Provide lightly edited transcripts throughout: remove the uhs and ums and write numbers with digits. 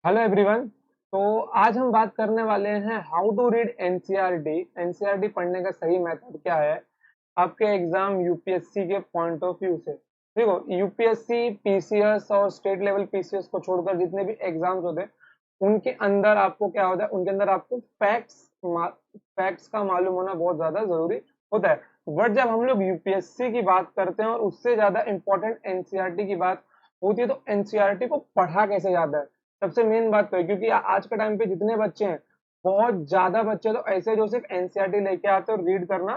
Hello everyone. तो आज हम बात करने वाले हैं how to read NCERT. NCERT पढ़ने का सही मेथड क्या है आपके एग्जाम यूपीएससी के पॉइंट ऑफ व्यू से। देखो, यूपीएससी, पीसीएस और स्टेट लेवल पीसीएस को छोड़कर जितने भी एग्जाम्स होते हैं उनके अंदर आपको क्या होता है, उनके अंदर आपको फैक्ट्स का मालूम होना बहुत ज्यादा जरूरी होता है। बट जब हम लोग यूपीएससी की बात करते हैं और उससे ज्यादा इंपॉर्टेंट एनसीईआरटी की बात होती है, तो एनसीईआरटी को पढ़ा कैसे जाता है, सबसे मेन बात तो है। क्योंकि आज के टाइम पे जितने बच्चे हैं, बहुत ज्यादा बच्चे तो ऐसे जो सिर्फ एनसीईआरटी लेके आते और रीड करना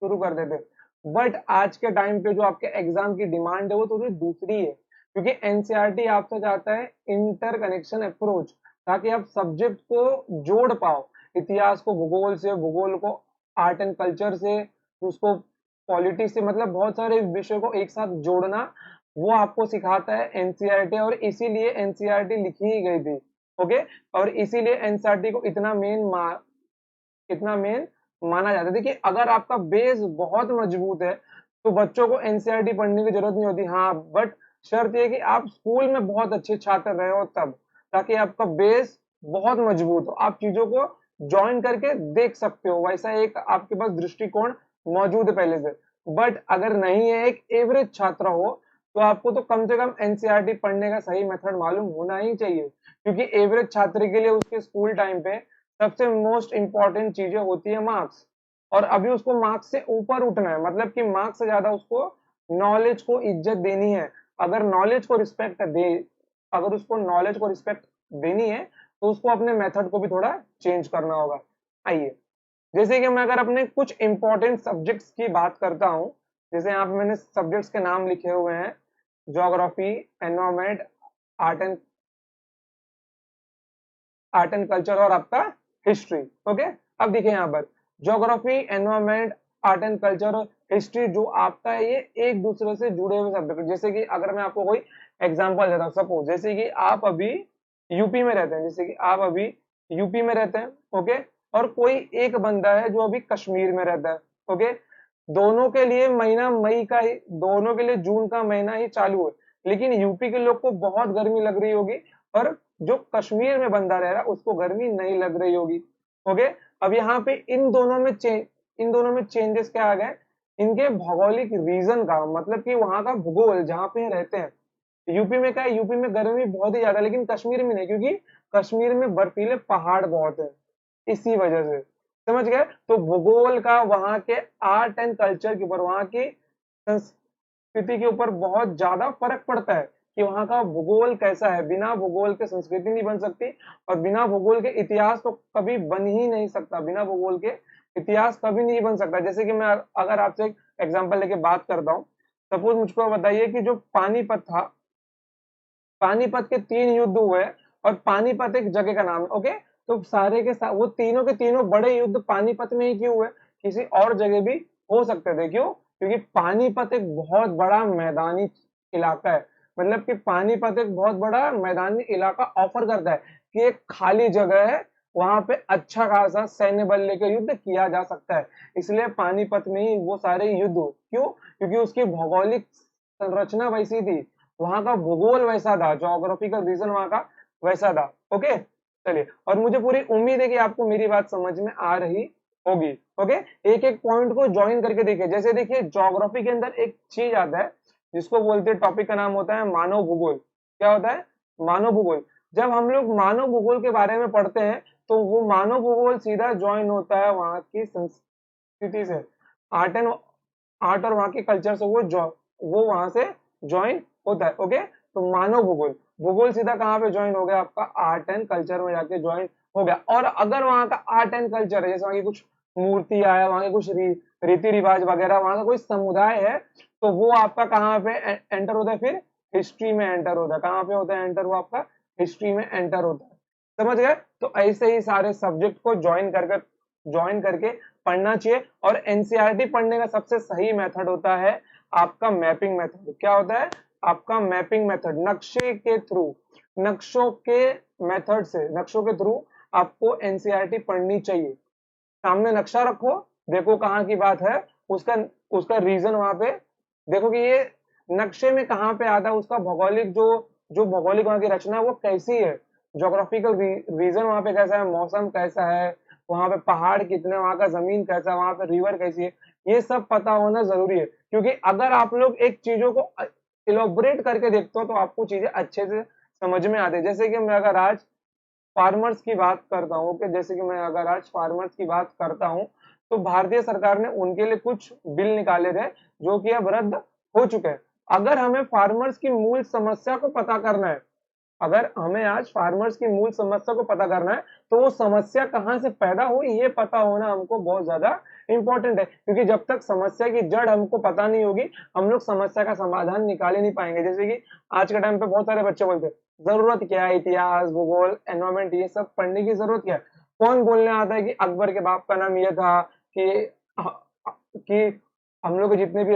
शुरू कर देते। बट आज के टाइम पे जो आपके एग्जाम की डिमांड है वो थोड़ी दूसरी है, क्योंकि एनसीईआरटी आपसे चाहता है इंटर कनेक्शन अप्रोच, ताकि आप सब्जेक्ट को जोड़ पाओ। इतिहास को भूगोल से, भूगोल को आर्ट एंड कल्चर से, उसको पॉलिटिक्स से, मतलब बहुत सारे विषय को एक साथ जोड़ना, वो आपको सिखाता है एनसीईआरटी। और इसीलिए एनसीईआरटी लिखी ही गई थी। ओके। और इसीलिए एनसीईआरटी को इतना मेन माना जाता है। देखिए, अगर आपका बेस बहुत मजबूत है तो बच्चों को एनसीईआरटी पढ़ने की जरूरत नहीं होती। हाँ, बट शर्त यह कि आप स्कूल में बहुत अच्छे छात्र रहे हो तब, ताकि आपका बेस बहुत मजबूत हो, आप चीजों को ज्वाइन करके देख सकते हो, वैसा एक आपके पास दृष्टिकोण मौजूद है पहले से। बट अगर नहीं है, एक एवरेज छात्र हो, तो आपको तो कम से कम एनसीईआरटी पढ़ने का सही मेथड मालूम होना ही चाहिए। क्योंकि एवरेज छात्र के लिए उसके स्कूल टाइम पे सबसे मोस्ट इंपॉर्टेंट चीजें होती है मार्क्स। और अभी उसको मार्क्स से ऊपर उठना है, मतलब कि मार्क्स से ज्यादा उसको नॉलेज को इज्जत देनी है। अगर नॉलेज को रिस्पेक्ट दे अगर उसको नॉलेज को रिस्पेक्ट देनी है, तो उसको अपने मेथड को भी थोड़ा चेंज करना होगा। आइए, जैसे कि मैं अगर अपने कुछ इंपॉर्टेंट सब्जेक्ट्स की बात करता हूँ, जैसे यहाँ पे मैंने सब्जेक्ट्स के नाम लिखे हुए हैं: geography, environment, art and culture और आपका हिस्ट्री। ओके। अब देखिए यहाँ पर geography, environment, art and culture और हिस्ट्री जो आपका है, ये एक दूसरे से जुड़े हुए सब्जेक्ट। जैसे कि अगर मैं आपको कोई एग्जांपल देता हूँ, सपोज जैसे कि आप अभी यूपी में रहते हैं, ओके। और कोई एक बंदा है जो अभी कश्मीर में रहता है, ओके। दोनों के लिए महीना मई का ही दोनों के लिए जून का महीना ही चालू है, लेकिन यूपी के लोग को बहुत गर्मी लग रही होगी, और जो कश्मीर में बंदा रह रहा है उसको गर्मी नहीं लग रही होगी। ओके। अब यहाँ पे इन दोनों में चेंजेस क्या आ गए, इनके भौगोलिक रीजन का, मतलब कि वहां का भूगोल जहाँ पे रहते हैं। यूपी में क्या है, यूपी में गर्मी बहुत ही ज्यादा, लेकिन कश्मीर में नहीं, क्योंकि कश्मीर में बर्फीले पहाड़ बहुत है, इसी वजह से। समझ गए? तो भूगोल का वहां के आर्ट एंड कल्चर के ऊपर, वहां की संस्कृति के ऊपर बहुत ज्यादा फर्क पड़ता है कि वहां का भूगोल कैसा है। बिना भूगोल के संस्कृति नहीं बन सकती, और बिना भूगोल के इतिहास तो कभी बन ही नहीं सकता। बिना भूगोल के इतिहास कभी नहीं बन सकता। जैसे कि मैं अगर आपसे एक एग्जांपल लेके बात करता हूँ, सपोज मुझको बताइए कि जो पानीपत था, पानीपत के 3 युद्ध हुए, और पानीपत एक जगह का नाम है, ओके। तो सारे के साथ वो तीनों के तीनों बड़े युद्ध पानीपत में ही क्यों हुए, किसी और जगह भी हो सकते थे। क्यों? क्योंकि पानीपत एक बहुत बड़ा मैदानी इलाका है। मतलब कि पानीपत एक बहुत बड़ा मैदानी इलाका ऑफर करता है कि एक खाली जगह है, वहां पे अच्छा खासा सैन्य बल लेकर युद्ध किया जा सकता है। इसलिए पानीपत में ही वो सारे युद्ध हुए। क्यों? क्योंकि उसकी भौगोलिक संरचना वैसी थी, वहां का भूगोल वैसा था, जोग्राफिकल रीजन वहां का वैसा था। ओके। चलिए, और मुझे पूरी उम्मीद है कि आपको मेरी बात समझ में आ रही होगी। ओके। एक एक पॉइंट को ज्वाइन करके देखिए। जैसे देखिए, ज्योग्राफी के अंदर एक चीज आता है जिसको बोलते हैं, टॉपिक का नाम होता है मानव भूगोल। क्या होता है? मानव भूगोल। जब हम लोग मानव भूगोल के बारे में पढ़ते हैं, तो वो मानव भूगोल सीधा ज्वाइन होता है वहां की संस्कृति से, आर्ट एंड आर्ट और वहां के कल्चर से। वो वहां से ज्वाइन होता है। ओके। तो मानव भूगोल, भूगोल सीधा कहाँ पे ज्वाइन हो गया, आपका आर्ट एंड कल्चर में जाके ज्वाइन हो गया। और अगर वहां का आर्ट एंड कल्चर है, जैसे वहां की कुछ मूर्तियां है, वहां के कुछ रीति रिवाज वगैरह, वहां का कोई समुदाय है, तो वो आपका कहाँ पे एंटर होता है, फिर हिस्ट्री में एंटर होता है। कहाँ पे होता है एंटर? वो आपका हिस्ट्री में एंटर होता है। समझ गए? तो ऐसे ही सारे सब्जेक्ट को ज्वाइन करके पढ़ना चाहिए। और एनसीईआरटी पढ़ने का सबसे सही मेथड होता है आपका मैपिंग मेथड। क्या होता है? आपका मैपिंग मेथड, नक्शे के थ्रू, नक्शों के थ्रू आपको एनसीईआरटी पढ़नी चाहिए। सामने नक्शा रखो, देखो कहाँ की बात है, उसका उसका रीजन वहां पे देखो कि ये नक्शे में कहाँ पे आता है, उसका भौगोलिक जो जो भौगोलिक वहां की रचना है वो कैसी है, ज्योग्राफिकल रीजन वहाँ पे कैसा है, मौसम कैसा है, वहाँ पे पहाड़ कितने, वहाँ का जमीन कैसा है, वहाँ पे रिवर कैसी है, ये सब पता होना जरूरी है। क्योंकि अगर आप लोग एक चीजों को इलोबरेट करके देखते हो तो आपको चीजें अच्छे से समझ में आती है। जैसे कि मैं अगर आज फार्मर्स की बात करता हूँ, कि जैसे कि मैं अगर आज फार्मर्स की बात करता हूँ, तो भारतीय सरकार ने उनके लिए कुछ बिल निकाले थे जो कि अब रद्द हो चुके हैं। अगर हमें फार्मर्स की मूल समस्या को पता करना है, अगर हमें आज फार्मर्स की मूल समस्या को पता करना है, तो वो समस्या कहाँ से पैदा हुई ये पता होना हमको बहुत ज्यादा इंपॉर्टेंट है। क्योंकि जब तक समस्या की जड़ हमको पता नहीं होगी, हम लोग समस्या का समाधान निकाल ही नहीं पाएंगे। जैसे कि आज के टाइम पे बहुत सारे बच्चे बोलते हैं जरूरत क्या है इतिहास, भूगोल, एनवायरमेंट, ये सब पढ़ने की जरूरत क्या है। कौन बोलने आता है कि अकबर के बाप का नाम ये था, कि कि हम लोग जितने भी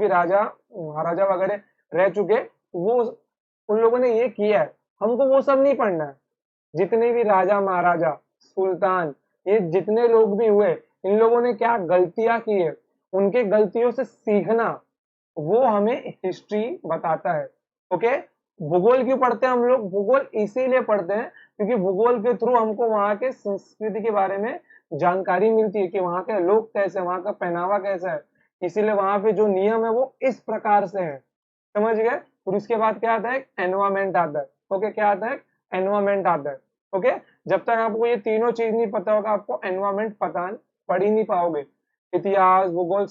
राजा महाराजा वगैरह रह चुके, वो उन लोगों ने ये किया है। हमको वो सब नहीं पढ़ना है। जितने भी राजा महाराजा, सुल्तान, ये जितने लोग भी हुए, इन लोगों ने क्या गलतियां की है, उनके गलतियों से सीखना, वो हमें हिस्ट्री बताता है। ओके। भूगोल क्यों पढ़ते हैं हम लोग? भूगोल इसीलिए पढ़ते हैं क्योंकि भूगोल के थ्रू हमको वहां के संस्कृति के बारे में जानकारी मिलती है कि वहां के लोग कैसे, वहां का पहनावा कैसा है। इसीलिए वहां पे जो नियम है वो इस प्रकार से है। समझ गए? फिर उसके बाद क्या आता है? एनवायरमेंट आता है। ओके, क्या आता है? एनवायरमेंट आता है। ओके। जब तक आपको ये तीनों चीज नहीं पता होगा, आपको एनवायरमेंट पता पढ़ ही नहीं पाओगे। इतिहास, भूगोल,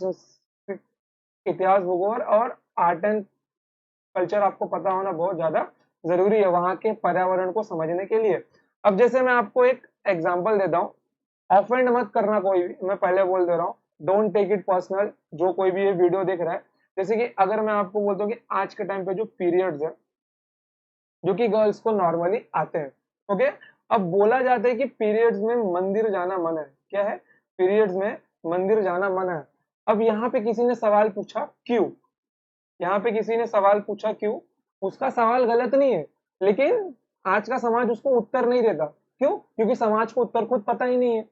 इतिहास, भूगोल और आर्ट एंड कल्चर आपको पता होना बहुत ज्यादा जरूरी है वहां के पर्यावरण को समझने के लिए। अब जैसे मैं आपको एक एग्जांपल देता हूँ, ऑफेंड मत करना कोई भी, मैं पहले बोल दे रहा हूँ, डोंट टेक इट पर्सनल, जो कोई भी ये वीडियो देख रहा है। जैसे कि अगर मैं आपको बोलता हूँ कि आज के टाइम पे जो पीरियड्स है, जो कि गर्ल्स को नॉर्मली आते हैं, ओके, अब बोला जाता है कि पीरियड्स में मंदिर जाना मना है। क्या है? पीरियड्स में मंदिर जाना मना है। अब यहाँ पे किसी ने सवाल पूछा क्यों? यहाँ पे किसी ने सवाल पूछा क्यों? उसका सवाल गलत नहीं है, लेकिन आज का समाज उसको उत्तर नहीं देता। क्यों? क्योंकि समाज को उत्तर खुद पता ही नहीं है।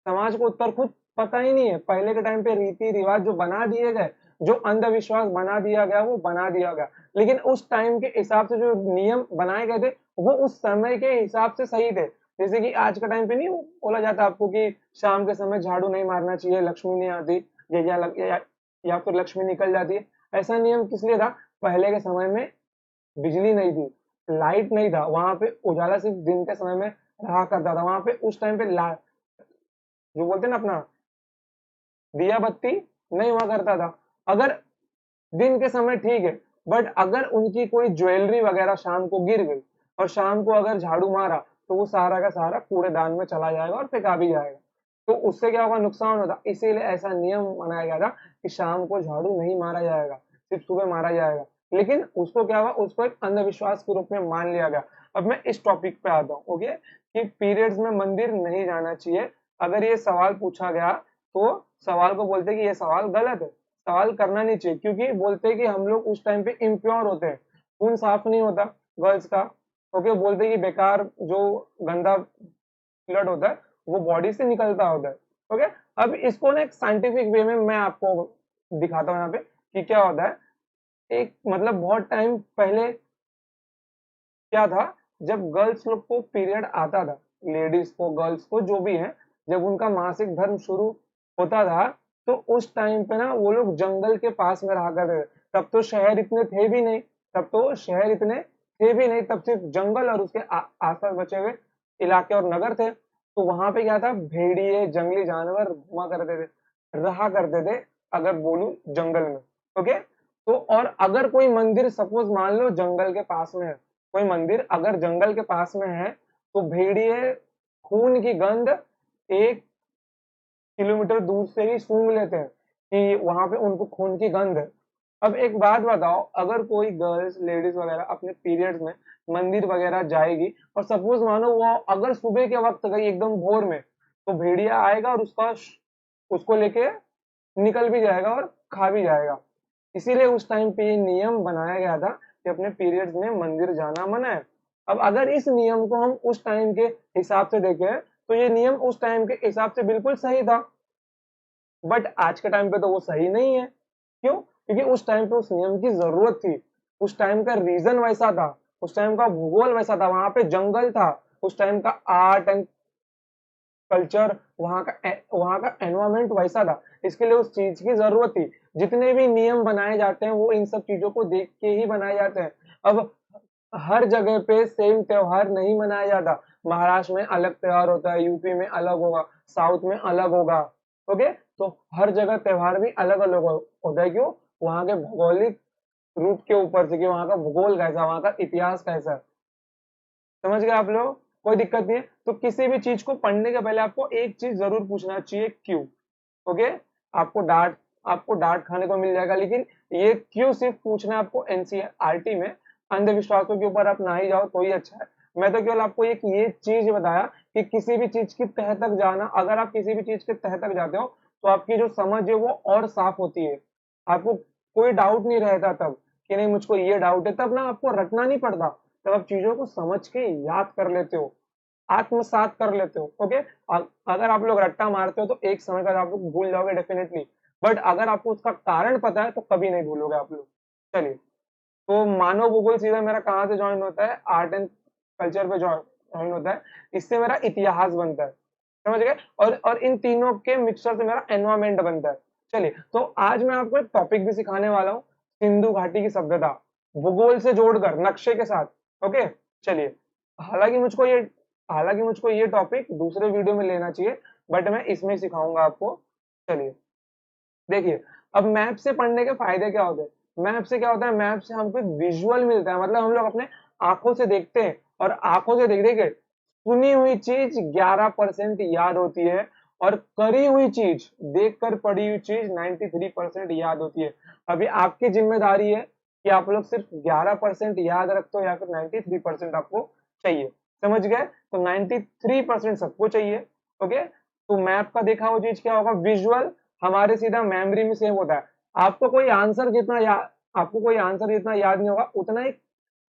समाज को उत्तर खुद पता ही नहीं है। पहले के टाइम पे रीति रिवाज जो बना दिए गए, जो अंधविश्वास बना दिया गया, वो बना दिया गया। लेकिन उस टाइम के हिसाब से जो नियम बनाए गए थे, वो उस समय के हिसाब से सही थे। जैसे कि आज के टाइम पे नहीं बोला जाता आपको कि शाम के समय झाड़ू नहीं मारना चाहिए, लक्ष्मी नहीं आती, या फिर लक्ष्मी निकल जाती है। ऐसा नियम किस लिए था? पहले के समय में बिजली नहीं थी, लाइट नहीं था, वहां पे उजाला सिर्फ दिन के समय में रहा करता था। वहां पे उस टाइम पे जो बोलते हैं ना अपना, दिया बत्ती नहीं हुआ करता था। अगर दिन के समय ठीक है, बट अगर उनकी कोई ज्वेलरी वगैरह शाम को गिर गई और शाम को अगर झाड़ू मारा, तो वो सारा का सारा कूड़ेदान में चला जाएगा और फेंका भी जाएगा। तो उससे क्या होगा? नुकसान होता। इसीलिए ऐसा नियम बनाया गया था कि शाम को झाड़ू नहीं मारा जाएगा, सिर्फ सुबह मारा जाएगा। लेकिन उसको क्या हुआ? उसको एक अंधविश्वास के रूप में मान लिया गया। अब मैं इस टॉपिक पे आता हूँ, ओके, कि पीरियड्स में मंदिर नहीं जाना चाहिए। अगर ये सवाल पूछा गया, तो सवाल को बोलते हैं कि ये सवाल गलत है, सवाल करना नहीं चाहिए। क्योंकि बोलते हैं कि हम लोग उस टाइम पे इम्प्योर होते हैं, खून साफ नहीं होता गर्ल्स का। ओके, बोलते हैं कि बेकार जो गंदा ब्लड होता है वो बॉडी से निकलता होता है। ओके। अब इसको ना एक साइंटिफिक वे में मैं आपको दिखाता हूँ यहाँ पे कि क्या होता है। एक मतलब बहुत टाइम पहले क्या था, जब गर्ल्स लोग को पीरियड आता था, लेडीज को, गर्ल्स को, जो भी है, जब उनका मासिक धर्म शुरू होता था, तो उस टाइम पे ना वो लोग जंगल के पास में रहा करते थे। तब तो शहर इतने थे भी नहीं, तब सिर्फ जंगल और उसके आसपास बचे हुए इलाके और नगर थे। तो वहां पे क्या था? भेड़िए, जंगली जानवर घुमा करते थे, रहा करते थे, अगर बोलूं, जंगल में। ओके। तो और अगर कोई मंदिर सपोज मान लो जंगल के पास में है, कोई मंदिर अगर जंगल के पास में है, तो भेड़िए खून की गंध 1 किलोमीटर दूर से ही सूंघ लेते हैं कि वहां पे उनको खून की गंध है। अब एक बात बताओ, अगर कोई गर्ल्स, लेडीज वगैरह अपने पीरियड्स में मंदिर वगैरह जाएगी, और सपोज मानो वो अगर सुबह के वक्त गई एकदम भोर में, तो भेड़िया आएगा और उसको लेके निकल भी जाएगा और खा भी जाएगा। इसीलिए उस टाइम पे ये नियम बनाया गया था कि अपने पीरियड्स में मंदिर जाना मना है। अब अगर इस नियम को हम उस टाइम के हिसाब से देखें, तो ये नियम उस टाइम के हिसाब से बिल्कुल सही था। बट आज के टाइम पे तो वो सही नहीं है। क्यों? क्योंकि उस टाइम पे उस नियम की जरूरत थी, उस टाइम का रीजन वैसा था। उस टाइम का भूगोल वैसा था, वहां पे जंगल था, उस टाइम का आर्ट एंड कल्चर, वहां का एनवायरमेंट वैसा था, इसके लिए उस चीज की जरूरत थी। जितने भी नियम बनाए जाते हैं वो इन सब चीजों को देख के ही बनाए जाते हैं। अब हर जगह पे सेम त्योहार नहीं मनाया जाता, महाराष्ट्र में अलग त्योहार होता है, यूपी में अलग होगा, साउथ में अलग होगा। ओके, तो हर जगह त्योहार भी अलग अलग होता है। क्यों? वहां के भौगोलिक रूप के ऊपर से कि वहां का भूगोल कैसा, वहां का इतिहास कैसा है। समझ गए आप लोग? कोई दिक्कत नहीं है। तो किसी भी चीज को पढ़ने के पहले आपको एक चीज जरूर पूछना चाहिए, क्यों। ओके, आपको डांट आपको डांट खाने को मिल जाएगा, लेकिन ये क्यों सिर्फ पूछना है आपको एनसीईआरटी में। अंधविश्वासों के ऊपर आप ना ही जाओ तो ही अच्छा है। मैं तो केवल आपको एक ये चीज बताया कि किसी भी चीज की तह तक जाना, अगर आप किसी भी चीज के तह तक जाते हो तो आपकी जो समझ है वो और साफ होती है। आपको कोई डाउट नहीं रहता तब कि नहीं मुझको ये डाउट है, तब ना आपको रटना नहीं पड़ता, तब आप चीजों को समझ के याद कर लेते हो, आत्मसात कर लेते हो। ओके, अगर आप लोग रट्टा मारते हो तो एक समय बाद आप लोग भूल जाओगे डेफिनेटली, बट अगर आपको उसका कारण पता है तो कभी नहीं भूलोगे आप लोग। चलिए, तो मानव भूगोल सीधा मेरा कहाँ से ज्वाइन होता है, आर्ट एंड कल्चर पे ज्वाइन होता है, इससे मेरा इतिहास बनता है। समझ गए? और इन तीनों के मिक्सचर से मेरा एनवायरमेंट बनता है। चलिए, तो आज मैं आपको एक टॉपिक भी सिखाने वाला हूँ, सिंधु घाटी की सभ्यता, भूगोल से जोड़कर नक्शे के साथ। ओके, चलिए। हालांकि मुझको ये हालांकि मुझको ये टॉपिक दूसरे वीडियो में लेना चाहिए, बट मैं इसमें सिखाऊंगा आपको। चलिए, देखिए, अब मैप से पढ़ने के फायदे क्या होते हैं। मैप से क्या होता है, मैप से हमको एक विजुअल मिलता है, मतलब हम लोग अपने आंखों से देखते हैं, और आंखों से देख देख सुनी हुई चीज 11% याद होती है, और करी हुई चीज, देख कर पढ़ी हुई चीज 93% याद होती है। अभी आपकी जिम्मेदारी है कि आप लोग सिर्फ 11% याद रखते हो या फिर 93% आपको चाहिए। समझ गए? तो 93% सबको चाहिए। ओके, तो मैप का देखा हुआ चीज क्या होगा, विजुअल हमारे सीधा मेमोरी में सेव होता है। आपको कोई आंसर जितना याद नहीं होगा, उतना एक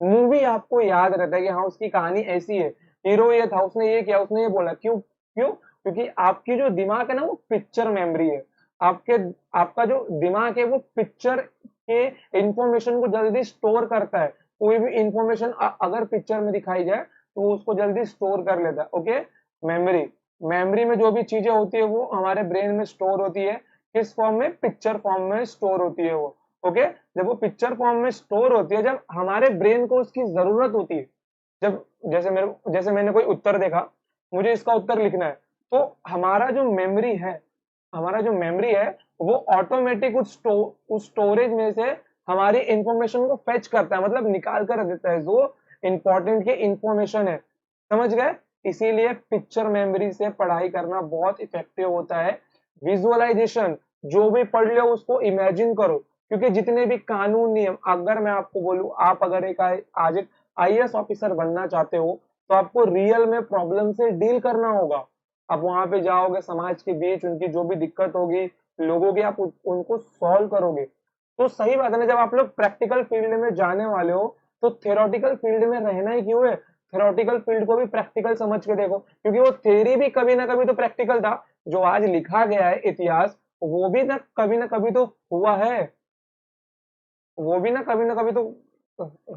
मूवी आपको याद रहता है कि हाँ उसकी कहानी ऐसी है, हीरो ये था, उसने ये किया, उसने ये बोला। क्यों? क्यों? क्योंकि आपकी जो दिमाग है ना वो पिक्चर मेमोरी है। आपके आपका जो दिमाग है वो पिक्चर के इंफॉर्मेशन को जल्दी स्टोर करता है। कोई भी इंफॉर्मेशन अगर पिक्चर में दिखाई जाए तो वो उसको जल्दी स्टोर कर लेता है। ओके, मेमोरी मेमोरी में जो भी चीजें होती है वो हमारे ब्रेन में स्टोर होती है। किस फॉर्म में? पिक्चर फॉर्म में स्टोर होती है वो। ओके, जब वो पिक्चर फॉर्म में स्टोर होती है, जब हमारे ब्रेन को उसकी जरूरत होती है, जब जैसे मैंने कोई उत्तर देखा, मुझे इसका उत्तर लिखना है, तो हमारा जो मेमोरी है वो ऑटोमेटिक उस स्टोरेज में से हमारी इंफॉर्मेशन को फेच करता है, मतलब निकाल कर देता है जो इंपॉर्टेंट की इंफॉर्मेशन है। समझ गए? इसीलिए पिक्चर मेमोरी से पढ़ाई करना बहुत इफेक्टिव होता है। विजुअलाइजेशन, जो भी पढ़ लो उसको इमेजिन करो, क्योंकि जितने भी कानून नियम, अगर मैं आपको बोलूं, आप अगर आज एक आईएएस ऑफिसर बनना चाहते हो तो आपको रियल में प्रॉब्लम से डील करना होगा। आप वहां पे जाओगे, समाज के बीच उनकी जो भी दिक्कत होगी, लोगों की, आप उनको सॉल्व करोगे। तो सही बात है ना, जब आप लोग प्रैक्टिकल फील्ड में जाने वाले हो तो थ्योरेटिकल फील्ड में रहना ही क्यों है। थ्योरेटिकल फील्ड को भी प्रैक्टिकल समझ के देखो, क्योंकि वो थ्योरी भी कभी ना कभी तो प्रैक्टिकल था। जो आज लिखा गया है इतिहास, वो भी ना कभी तो हुआ है, वो भी ना कभी तो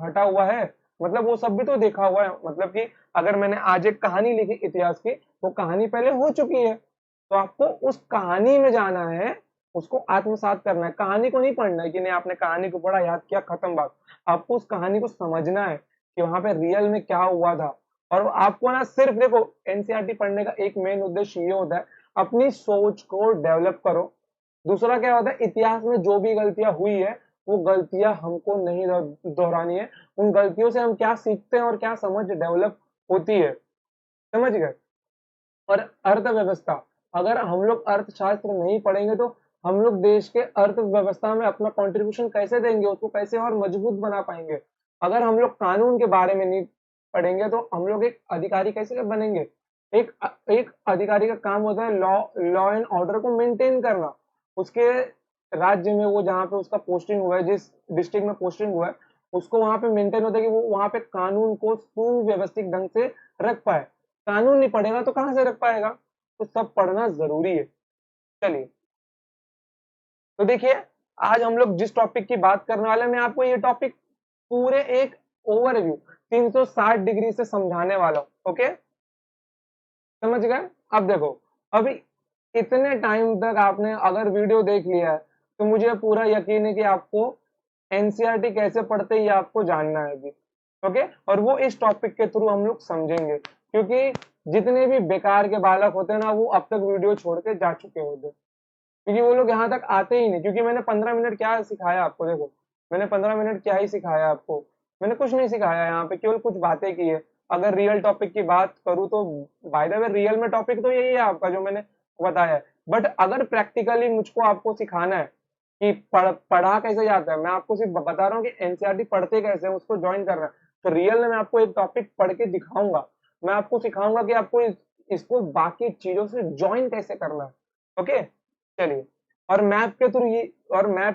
हटा हुआ है। मतलब वो सब भी तो देखा हुआ है, मतलब कि अगर मैंने आज एक कहानी लिखी इतिहास की, वो कहानी पहले हो चुकी है, तो आपको उस कहानी में जाना है, उसको आत्मसात करना है। कहानी को नहीं पढ़ना है कि नहीं आपने कहानी को पढ़ा, याद किया, खत्म बात। आपको उस कहानी को समझना है कि वहां पे रियल में क्या हुआ था। और आपको ना सिर्फ देखो, एनसीईआरटी पढ़ने का एक मेन उद्देश्य ये होता है, अपनी सोच को डेवलप करो। दूसरा क्या होता है, इतिहास में जो भी गलतियां हुई है वो गलतियां हमको नहीं दोहरानी है। उन गलतियों से हम क्या सीखते हैं और क्या समझ डेवलप होती है। समझ गए? और अर्थव्यवस्था, अगर हम लोग अर्थशास्त्र नहीं पढ़ेंगे तो हम लोग देश के अर्थव्यवस्था में अपना कंट्रीब्यूशन कैसे देंगे, उसको कैसे और मजबूत बना पाएंगे। अगर हम लोग कानून के बारे में नहीं पढ़ेंगे तो हम लोग एक अधिकारी कैसे बनेंगे। एक एक अधिकारी का काम होता है लॉ एंड ऑर्डर को मेंटेन करना। उसके राज्य में, वो जहाँ पे उसका पोस्टिंग हुआ है, जिस डिस्ट्रिक्ट में पोस्टिंग हुआ है, उसको वहां पे मेंटेन होता है कि वो वहां पे कानून को सुव्यवस्थित ढंग से रख पाए। कानून नहीं पढ़ेगा तो कहाँ से रख पाएगा। तो सब पढ़ना जरूरी है। चलिए, तो देखिए, आज हम लोग जिस टॉपिक की बात करने वाले हैं, मैं आपको ये टॉपिक पूरे एक ओवरव्यू, 360 डिग्री से समझाने वाला हूं। ओके, समझ गए? अब देखो, अभी इतने टाइम तक आपने अगर वीडियो देख लिया है तो मुझे पूरा यकीन है कि आपको एनसीईआरटी कैसे पढ़ते हैं ये आपको जानना है अभी। ओके, और वो इस टॉपिक के थ्रू हम लोग समझेंगे, क्योंकि जितने भी बेकार के बालक होते हैं ना, वो अब तक वीडियो छोड़ के जा चुके होते हैं, क्योंकि वो लोग यहाँ तक आते ही नहीं। क्योंकि मैंने 15 मिनट क्या सिखाया आपको, देखो मैंने 15 मिनट क्या ही सिखाया आपको, मैंने कुछ नहीं सिखाया यहाँ पे, केवल कुछ बातें की है। अगर रियल टॉपिक की बात करूँ तो बाय द वे रियल में टॉपिक तो यही है आपका जो मैंने बताया है। बट अगर प्रैक्टिकली मुझको आपको सिखाना है कि पढ़ा कैसे जाता है, मैं आपको सिर्फ बता रहा हूँ कि एनसीईआरटी पढ़ते कैसे हैं, उसको ज्वाइन करना है। तो रियल में मैं आपको एक टॉपिक पढ़ के दिखाऊंगा, मैं आपको सिखाऊंगा कि आपको इसको बाकी चीजों से ज्वाइन कैसे करना है। ओके, चलिए। और मैप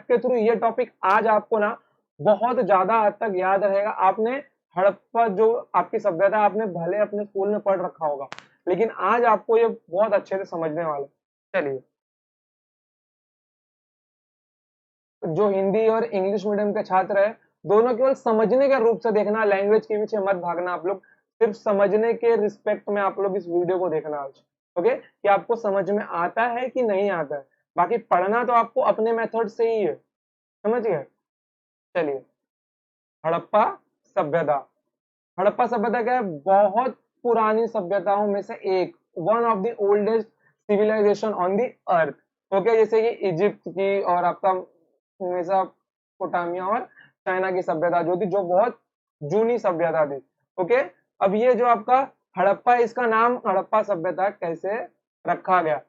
के थ्रू ये टॉपिक आज आपको ना बहुत ज्यादा हद तक याद रहेगा। आपने हड़प्पा जो आपकी सभ्यता आपने भले अपने स्कूल में पढ़ रखा होगा, लेकिन आज आपको ये बहुत अच्छे से समझने वाला है। चलिए, जो हिंदी और इंग्लिश मीडियम के छात्र है, दोनों केवल समझने के रूप से देखना, लैंग्वेज के पीछे मत भागना आप लोग। सिर्फ समझने के रिस्पेक्ट में आप लोग इस वीडियो को देखना आज। ओके, कि आपको समझ में आता है कि नहीं आता है। बाकी पढ़ना तो आपको अपने मेथड से ही है, समझ गए? चलिए, हड़प्पा सभ्यता। हड़प्पा सभ्यता क्या है? बहुत पुरानी सभ्यताओं में से एक, one of the oldest civilisation on the earth. Okay, जैसे कि इजिप्ट की और आपका मेसोपोटामिया और चाइना की सभ्यता जो थी, जो बहुत जूनी सभ्यता थी। ओके, अब ये जो आपका हड़प्पा, इसका नाम हड़प्पा सभ्यता कैसे रखा गया?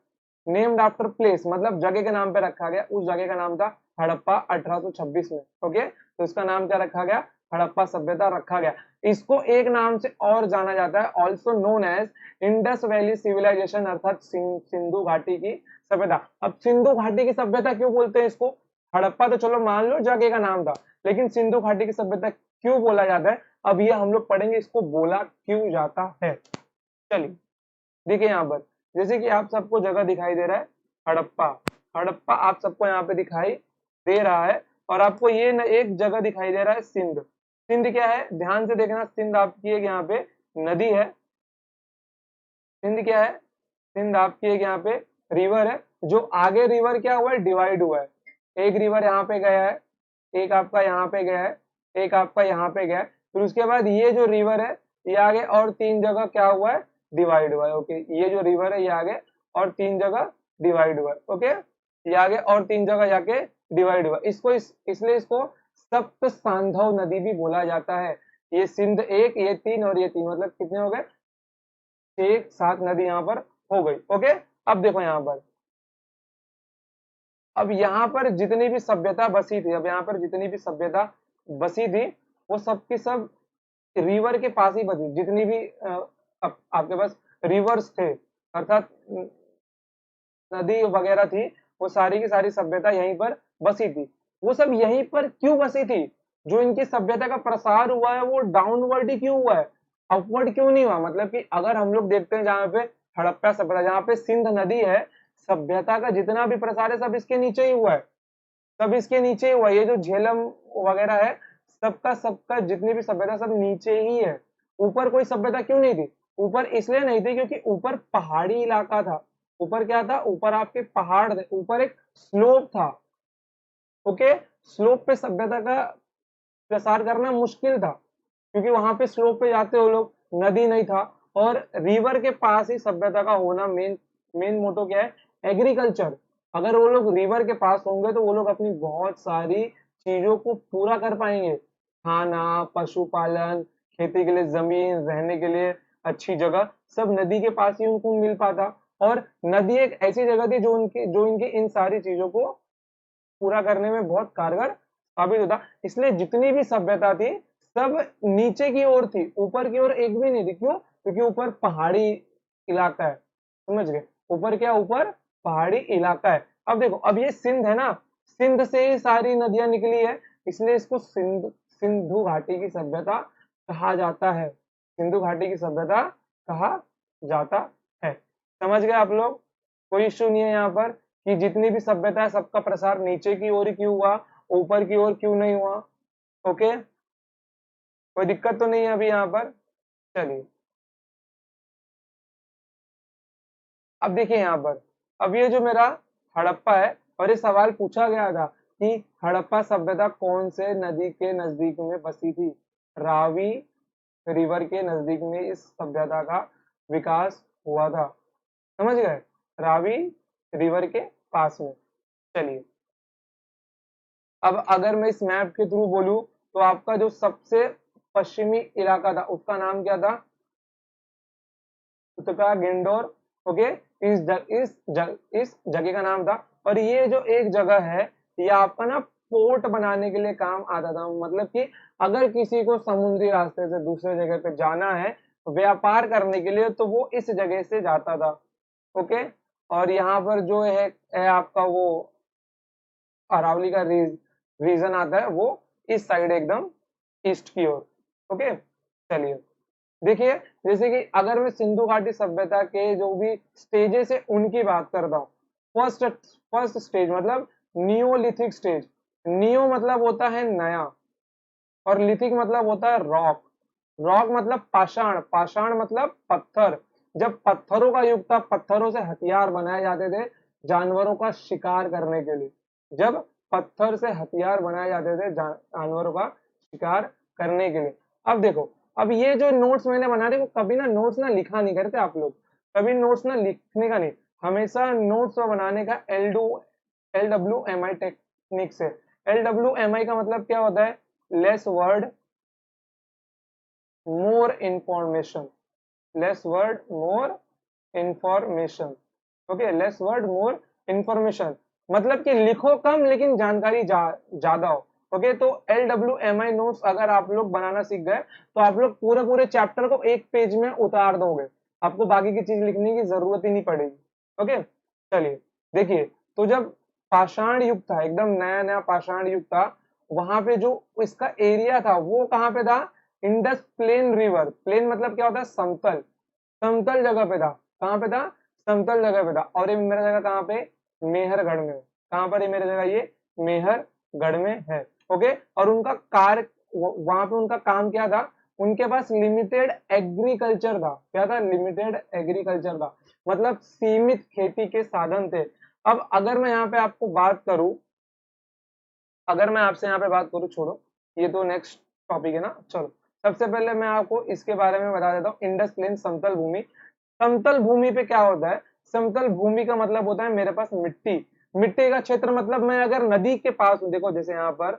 नेम्ड आफ्टर प्लेस, मतलब जगह के नाम पे रखा गया। उस जगह का नाम था हड़प्पा 1826 में। ओके, तो इसका नाम क्या रखा गया? हड़प्पा सभ्यता रखा गया। इसको एक नाम से और जाना जाता है, also known as Indus Valley civilisation, अर्थात सिंधु घाटी की सभ्यता। अब सिंधु घाटी की सभ्यता क्यों बोलते हैं इसको? हड़प्पा तो चलो मान लो जगह का नाम था, लेकिन सिंधु घाटी की सभ्यता क्यों बोला जाता है, अब ये हम लोग पढ़ेंगे, इसको बोला क्यों जाता है। चलिए, देखिए यहाँ पर, जैसे कि आप सबको जगह दिखाई दे रहा है हड़प्पा। हड़प्पा आप सबको यहाँ पे दिखाई दे रहा है, और आपको ये एक जगह दिखाई दे रहा है सिंध। सिंध क्या है? ध्यान से देखना, सिंध आपकी एक यहाँ पे नदी है। सिंध क्या है? सिंध आपकी एक यहाँ पे रिवर है। जो आगे रिवर क्या हुआ है? डिवाइड हुआ है। एक रिवर यहाँ पे गया है, एक आपका यहाँ पे गया है, एक आपका यहाँ पे गया है। फिर उसके बाद ये जो रिवर है, ये आगे और 3 जगह क्या हुआ है? डिवाइड हुआ है। ओके, ये जो रिवर है ये आगे और 3 जगह डिवाइड हुआ है। ओके, ये आगे और 3 जगह जाके डिवाइड हुआ। इसलिए इसको सप्त सिंधु नदी भी बोला जाता है। ये सिंध एक, ये 3 और ये 3, मतलब कितने हो गए? 6 7 नदी यहाँ पर हो गई। ओके, अब देखो यहाँ पर, अब यहाँ पर जितनी भी सभ्यता बसी थी, अब यहाँ पर जितनी भी सभ्यता बसी थी, वो सब की सब रिवर के पास ही बसी। जितनी भी आपके पास रिवर्स थे, अर्थात नदी वगैरह थी, वो सारी की सारी सभ्यता यहीं पर बसी थी। वो सब यहीं पर क्यों बसी थी? जो इनकी सभ्यता का प्रसार हुआ है वो डाउनवर्ड ही क्यों हुआ है, अपवर्ड क्यों नहीं हुआ? मतलब कि अगर हम लोग देखते हैं जहाँ पे हड़प्पा सभ्यता, जहाँ पे सिंध नदी है, सभ्यता का जितना भी प्रसार है सब इसके नीचे ही हुआ है। सब इसके नीचे ही हुआ है। ये जो झेलम वगैरह है, सबका जितनी भी सभ्यता सब नीचे ही है। ऊपर कोई सभ्यता क्यों नहीं थी? ऊपर इसलिए नहीं थी क्योंकि ऊपर पहाड़ी इलाका था। ऊपर क्या था? ऊपर आपके पहाड़ थे, ऊपर एक स्लोप था। ओके, स्लोप पे सभ्यता का प्रसार करना मुश्किल था, क्योंकि वहां पे स्लोप पे जाते हो लोग, नदी नहीं था, और रिवर के पास ही सभ्यता का होना मेन मेन मोटो क्या है? एग्रीकल्चर। अगर वो लोग रिवर के पास होंगे तो वो लोग अपनी बहुत सारी चीजों को पूरा कर पाएंगे। खाना, पशुपालन, खेती के लिए जमीन, रहने के लिए अच्छी जगह, सब नदी के पास ही उनको मिल पाता। और नदी एक ऐसी जगह थी जो इनकी इन सारी चीजों को पूरा करने में बहुत कारगर साबित होता। इसलिए जितनी भी सभ्यता थी सब नीचे की ओर थी, ऊपर की ओर एक भी नहीं थी। क्यों? क्योंकि ऊपर पहाड़ी इलाका है, समझ गए? ऊपर क्या? ऊपर पहाड़ी इलाका है। अब देखो, अब ये सिंध है ना, सिंध से ही सारी नदियां निकली है, इसलिए इसको सिंधु घाटी की सभ्यता कहा जाता है। सिंधु घाटी की सभ्यता कहा जाता है। समझ गए आप लोग? कोई इश्यू नहीं है यहाँ पर कि जितनी भी सभ्यता है सबका प्रसार नीचे की ओर ही क्यों हुआ, ऊपर की ओर क्यों नहीं हुआ। ओके, कोई दिक्कत तो नहीं है अभी यहाँ पर? चलिए, अब देखिए यहाँ पर, अब ये जो मेरा हड़प्पा है, और ये सवाल पूछा गया था कि हड़प्पा सभ्यता कौन से नदी के नजदीक में बसी थी? रावी रिवर के नजदीक में इस सभ्यता का विकास हुआ था। समझ गए? रावी रिवर के पास में। चलिए, अब अगर मैं इस मैप के थ्रू बोलूं, तो आपका जो सबसे पश्चिमी इलाका था उसका नाम क्या था? उत्तरा गिंडोर। ओके, इस जगह का नाम था। और ये जो एक जगह है, ये आपका ना पोर्ट बनाने के लिए काम आता था। मतलब कि अगर किसी को समुद्री रास्ते से दूसरे जगह पे जाना है, व्यापार करने के लिए, तो वो इस जगह से जाता था। ओके, और यहाँ पर जो है आपका वो अरावली का रीजन आता है, वो इस साइड एकदम ईस्ट की ओर। ओके, चलिए, देखिए, जैसे कि अगर मैं सिंधु घाटी सभ्यता के जो भी स्टेजेस है उनकी बात करता हूँ। फर्स्ट फर्स्ट स्टेज मतलब नियोलिथिक स्टेज। नियो मतलब होता है नया, और लिथिक मतलब होता है रॉक। रॉक मतलब पाषाण, पाषाण मतलब पत्थर। जब पत्थरों का युग था, पत्थरों से हथियार बनाए जाते थे जानवरों का शिकार करने के लिए। जब पत्थर से हथियार बनाए जाते थे जानवरों का शिकार करने के लिए। अब देखो, अब ये जो नोट्स मैंने बना थे, वो कभी ना नोट्स ना लिखा नहीं करते आप लोग। कभी नोट्स ना लिखने का नहीं, हमेशा नोट्स बनाने का LWMI टेक्निक से। LWMI का मतलब क्या होता है? Less word more information. Less word more information. Okay, less word more information मतलब कि लिखो कम लेकिन जानकारी ज्यादा हो। ओके, तो LWMI नोट्स अगर आप लोग बनाना सीख गए, तो आप लोग पूरे पूरे चैप्टर को एक पेज में उतार दोगे। आपको बाकी की चीज लिखने की जरूरत ही नहीं पड़ेगी। ओके, चलिए, देखिए, तो जब पाषाण युग था, एकदम नया नया पाषाण युग था, वहां पे जो इसका एरिया था वो कहाँ पे था? Indus plane river. प्लेन मतलब क्या होता है? समतल। समतल जगह पे था। कहाँ पे था? समतल जगह पे था। और ये मेरा जगह कहाँ पे? मेहरगढ़ में। कहाँ पर है मेरा जगह? ये मेहरगढ़ में है। ओके, और उनका कार्य, वहां पे उनका काम क्या था? उनके पास लिमिटेड एग्रीकल्चर था। क्या था? लिमिटेड एग्रीकल्चर था, मतलब सीमित खेती के साधन थे। अब अगर मैं यहाँ पे आपको बात करूं, अगर मैं आपसे यहाँ पे बात करूँ, छोड़ो, ये तो नेक्स्ट टॉपिक है ना। चलो, सबसे पहले मैं आपको इसके बारे में बता देता हूँ। इंडस प्लेन, समतल भूमि। समतल भूमि पे क्या होता है? समतल भूमि का मतलब होता है मेरे पास मिट्टी। मिट्टी का क्षेत्र मतलब मैं अगर नदी के पास हूँ, देखो जैसे यहाँ पर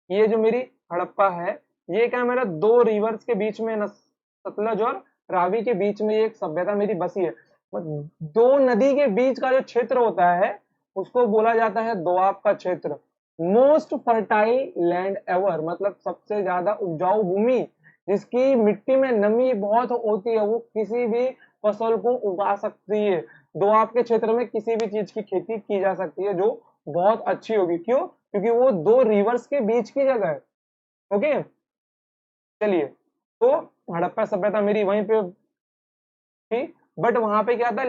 ये जो मेरी हड़प्पा है, ये क्या, मेरा दो रिवर्स के बीच में न, सतलज और रावी के बीच में एक सभ्यता मेरी बसी है। दो नदी के बीच का जो क्षेत्र होता है, उसको बोला जाता है दोआब का क्षेत्र। मोस्ट फर्टाइल लैंड एवर मतलब सबसे ज्यादा उपजाऊ भूमि, जिसकी मिट्टी में नमी बहुत होती है, वो किसी भी फसल को उगा सकती है। दोआब के क्षेत्र में किसी भी चीज की खेती की जा सकती है जो बहुत अच्छी होगी। क्यों? क्योंकि वो दो रिवर्स के बीच की जगह है। ओके, चलिए, तो हड़प्पा सभ्यता मेरी वहीं पे थी। बट वहां पे क्या था?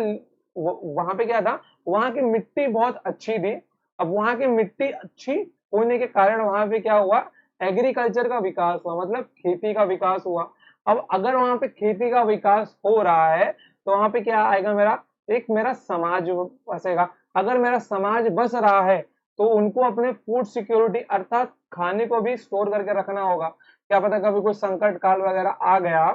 वहां पे क्या था? वहां की मिट्टी बहुत अच्छी थी। अब वहां की मिट्टी अच्छी होने के कारण वहां पे क्या हुआ? एग्रीकल्चर का विकास हुआ, मतलब खेती का विकास हुआ। अब अगर वहां पे खेती का विकास हो रहा है, तो वहां पे क्या आएगा? मेरा एक मेरा समाज बसेगा। अगर मेरा समाज बस रहा है, तो उनको अपने फूड सिक्योरिटी अर्थात खाने को भी स्टोर करके रखना होगा। क्या पता कभी कोई संकट काल वगैरह आ गया,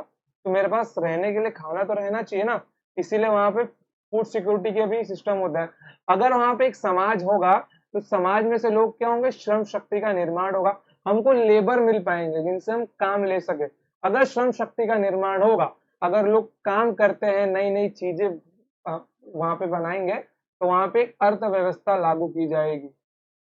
तो मेरे पास रहने के लिए खाना तो रहना चाहिए ना। इसीलिए वहां पे फूड सिक्योरिटी का भी सिस्टम होता है। अगर वहां पे एक समाज होगा, तो समाज में से लोग क्या होंगे? श्रम शक्ति का निर्माण होगा। हमको लेबर मिल पाएंगे जिनसे हम काम ले सके। अगर श्रम शक्ति का निर्माण होगा, अगर लोग काम करते हैं, नई नई चीजें वहां पे बनाएंगे, तो वहां पे एक अर्थव्यवस्था लागू की जाएगी,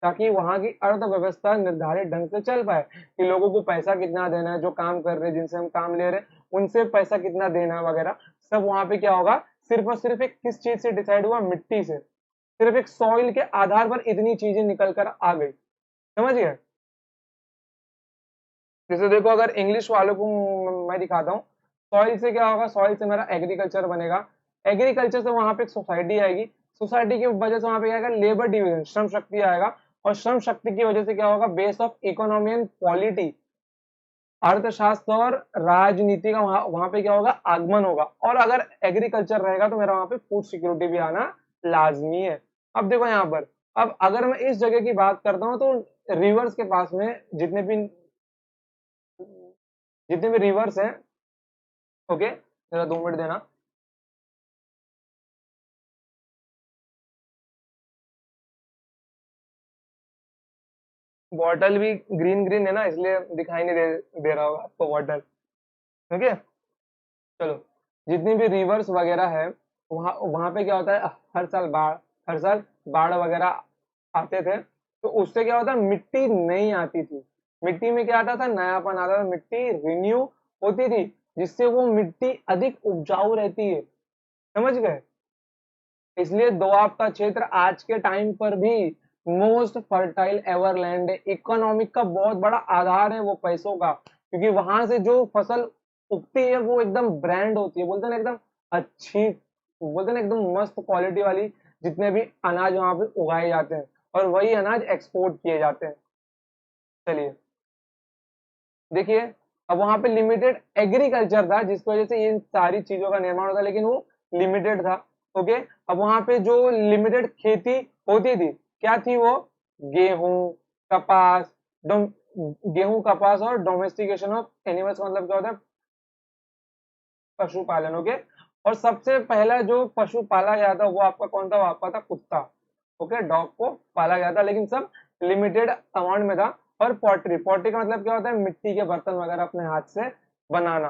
ताकि वहां की अर्थव्यवस्था निर्धारित ढंग से चल पाए कि लोगों को पैसा कितना देना है, जो काम कर रहे हैं, जिनसे हम काम ले रहे हैं, उनसे पैसा कितना देना है वगैरह। सब वहां पे क्या होगा? सिर्फ और सिर्फ एक किस चीज से डिसाइड हुआ? मिट्टी से। सिर्फ एक सॉइल के आधार पर इतनी चीजें निकल कर आ गई। समझ गए? जैसे देखो, अगर इंग्लिश वालों को मैं दिखाता हूँ, सॉइल से क्या होगा? सॉइल से मेरा एग्रीकल्चर बनेगा। एग्रीकल्चर से वहां पे एक सोसाइटी आएगी। सोसाइटी की वजह से वहां पे क्या आएगा? लेबर डिवीजन, श्रम शक्ति आएगा। और श्रम शक्ति की वजह से क्या होगा? Base of economy and polity. अर्थशास्त्र और राजनीति का वहां पे क्या होगा, आगमन होगा। और अगर एग्रीकल्चर रहेगा तो मेरा वहां पे फूड सिक्योरिटी भी आना लाजमी है। अब देखो यहाँ पर, अब अगर मैं इस जगह की बात करता हूँ तो रिवर्स के पास में जितने भी रिवर्स हैं, ओके, जरा 2 मिनट देना। बॉटल भी ग्रीन ग्रीन है ना, इसलिए दिखाई नहीं दे रहा होगा आपको बॉटल। ओके, चलो, जितनी भी रिवर्स वगैरह है, वहाँ वहाँ पे क्या होता है, हर साल बाढ़ वगैरह आते थे, तो उससे क्या होता है, मिट्टी नहीं आती थी। मिट्टी में क्या आता था, नयापन आता था, मिट्टी रिन्यू होती थी, जिससे वो मिट्टी अधिक उपजाऊ रहती है। समझ गए? इसलिए दोआब का क्षेत्र आज के टाइम पर भी मोस्ट फर्टाइल एवर लैंड है। इकोनॉमिक का बहुत बड़ा आधार है वो पैसों का, क्योंकि वहां से जो फसल उगती है वो एकदम ब्रांड होती है, बोलते हैं ना एकदम अच्छी, बोलते हैं ना एकदम मस्त क्वालिटी वाली। जितने भी अनाज वहां पे उगाए जाते हैं और वही अनाज एक्सपोर्ट किए जाते हैं। चलिए देखिए, अब वहां पे लिमिटेड एग्रीकल्चर था जिसकी वजह से इन सारी चीजों का निर्माण होता, लेकिन वो लिमिटेड था। ओके, अब वहां पे जो लिमिटेड खेती होती थी, क्या थी वो, गेहूं, कपास, डोम गेहूं, कपास और डोमेस्टिकेशन ऑफ एनिमल्स का मतलब क्या होता है, पशुपालन। ओके, और सबसे पहला जो पशु पाला गया था वो आपका कौन था, वो आपका था कुत्ता। ओके, डॉग को पाला गया था, लेकिन सब लिमिटेड अमाउंट में था। और पॉटरी, पॉटरी का मतलब क्या होता है, मिट्टी के बर्तन वगैरह अपने हाथ से बनाना।